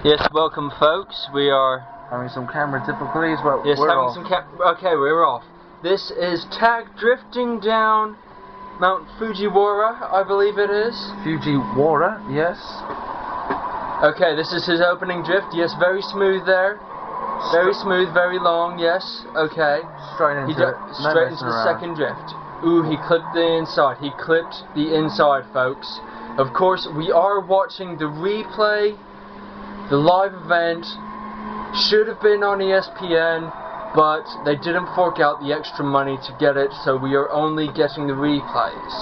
Yes, welcome folks. We are having some camera difficulties, but yes, we're having off. some okay, we're off. This is Tag drifting down Mount Fujiwara, I believe it is. Fujiwara, yes. Okay, this is his opening drift. Yes, very smooth there. Very smooth, very long. Yes. Okay. Straight into it. Straight into the second drift. Ooh, he clipped the inside. He clipped the inside, folks. Of course, we are watching the replay. The live event should have been on ESPN, but they didn't fork out the extra money to get it, so we are only getting the replays.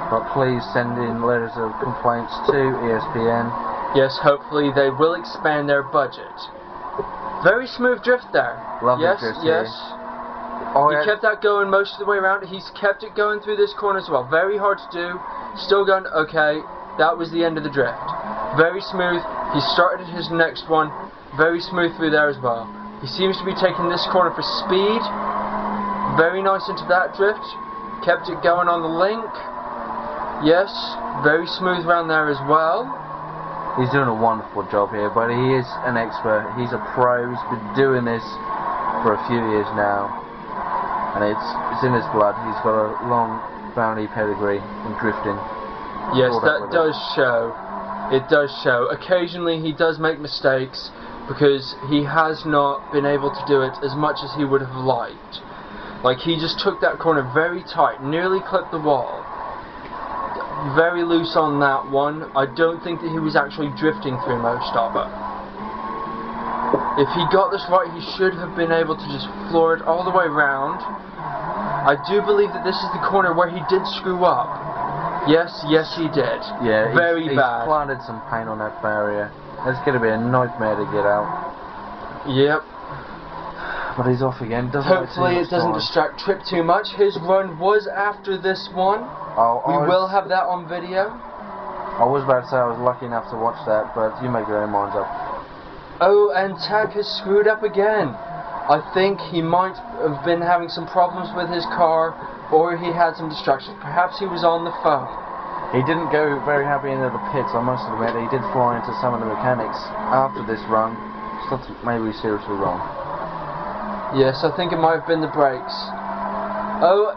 But please send in letters of complaints to ESPN. Yes, hopefully they will expand their budget. Very smooth drift there. Lovely yes, drift yes. here. Oh, he kept that going most of the way around. He's kept it going through this corner as well. Very hard to do. Still going. Okay, that was the end of the drift. Very smooth. He started his next one. Very smooth through there as well. He seems to be taking this corner for speed. Very nice into that drift. Kept it going on the link. Yes, very smooth around there as well. He's doing a wonderful job here, but he is an expert. He's a pro. He's been doing this for a few years now, and it's in his blood. He's got a long family pedigree in drifting. Yes, that does show. It does show. Occasionally he does make mistakes because he has not been able to do it as much as he would have liked. Like, he just took that corner very tight, nearly clipped the wall. Very loose on that one. I don't think that he was actually drifting through most of it. If he got this right, he should have been able to just floor it all the way round. I do believe that this is the corner where he did screw up. Yes, yes he did. Yeah, very bad. He's planted some paint on that barrier. It's going to be a nightmare to get out. Yep. But he's off again. Hopefully it doesn't distract Trip too much. His run was after this one. We will have that on video. I was about to say I was lucky enough to watch that, but you make your own minds up. Oh, and Tag has screwed up again. I think he might have been having some problems with his car, or he had some distractions. Perhaps he was on the phone. He didn't go very happy into the pits, I must admit. He did fly into some of the mechanics after this run. Something maybe seriously wrong. Yes, I think it might have been the brakes. Oh,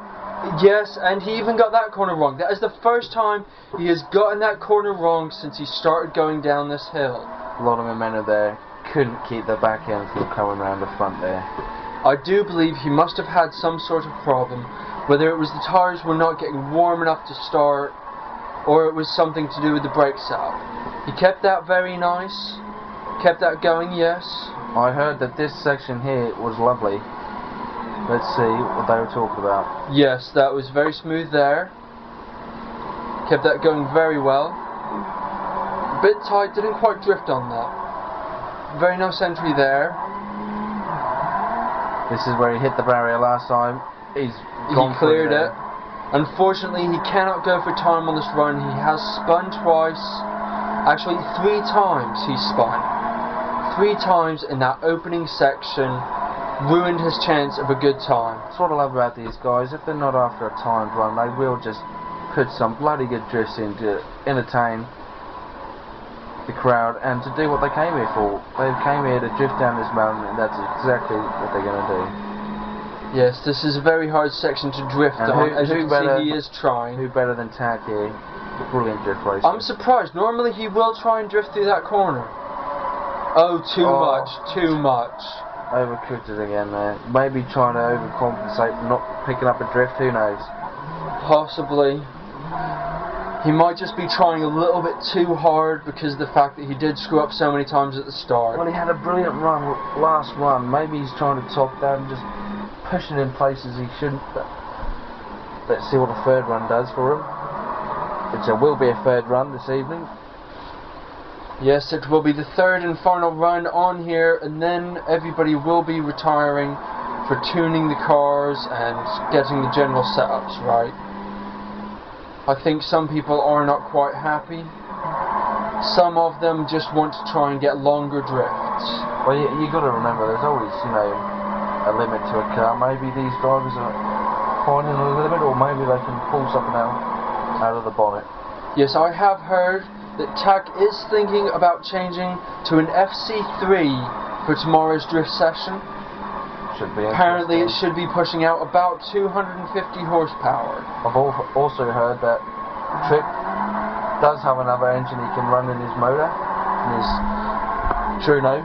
yes, and he even got that corner wrong. That is the first time he has gotten that corner wrong since he started going down this hill. A lot of momentum there. Couldn't keep the back end from coming around the front there. I do believe he must have had some sort of problem, whether it was the tires were not getting warm enough to start, or it was something to do with the brake setup. He kept that very nice, kept that going, yes. I heard that this section here was lovely. Let's see what they were talking about. Yes, that was very smooth there. Kept that going very well. A bit tight, didn't quite drift on that. Very nice entry there. This is where he hit the barrier last time. He cleared it. Unfortunately, he cannot go for time on this run. He has spun twice. Actually, 3 times he spun. 3 times in that opening section. Ruined his chance of a good time. That's what I love about these guys. If they're not after a timed run, they will just put some bloody good drifts in to entertain the crowd and to do what they came here for. They came here to drift down this mountain, and that's exactly what they're going to do. Yes, this is a very hard section to drift on. As you can see, he is trying. Who better than Tag here? Brilliant drift racer. I'm surprised. Normally he will try and drift through that corner. Oh, too much. Too much. Overcooked it again there. Maybe trying to overcompensate for not picking up a drift, who knows? Possibly. He might just be trying a little bit too hard because of the fact that he did screw up so many times at the start. Well, he had a brilliant run last run. Maybe he's trying to top that and just pushing in places he shouldn't. But let's see what a third run does for him. Which there will be a third run this evening. Yes, it will be the third and final run on here, and then everybody will be retiring for tuning the cars and getting the general setups right. I think some people are not quite happy. Some of them just want to try and get longer drifts. Well, you got to remember, there's always, a limit to a car. Maybe these drivers are finding a limit, or maybe they can pull something out of the bonnet. Yes, I have heard that TAC is thinking about changing to an FC3 for tomorrow's drift session. Should be Apparently it interesting. should be pushing out about 250 horsepower. I've also heard that Trick does have another engine he can run in his motor, in his Truno.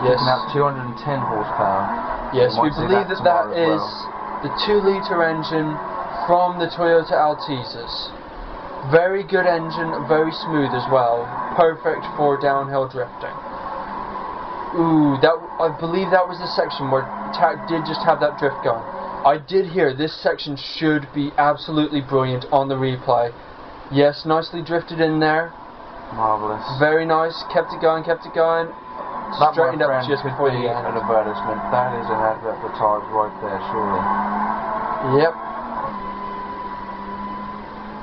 Yes. He can have 210 horsepower. Yes, You we might see believe that tomorrow that as is well. the 2-litre engine from the Toyota Altezas. Very good engine, very smooth as well. Perfect for downhill drifting. Ooh, I believe that was the section where TAC did just have that drift going. I did hear this section should be absolutely brilliant on the replay. Yes, nicely drifted in there. Marvellous. Very nice. Kept it going, kept it going. That, my Straightened up friend, just could before be the end. an advertisement. That is an advertised right there, surely. Yep.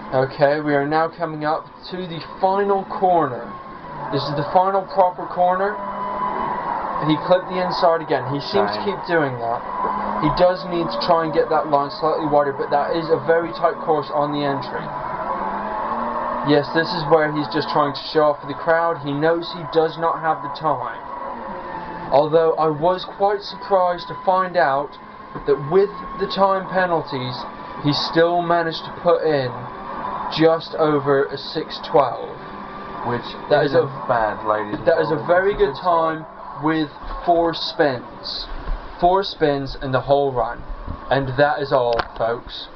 Okay, we are now coming up to the final corner. This is the final proper corner. He clipped the inside again. He seems to keep doing that. He does need to try and get that line slightly wider, but that is a very tight course on the entry. Yes, this is where he's just trying to show off for the crowd. He knows he does not have the time. Although I was quite surprised to find out that with the time penalties, he still managed to put in just over a 6:12. Which that is a bad, ladies and That is a gentlemen. very good time with 4 spins. 4 spins in the whole run. And that is all, folks.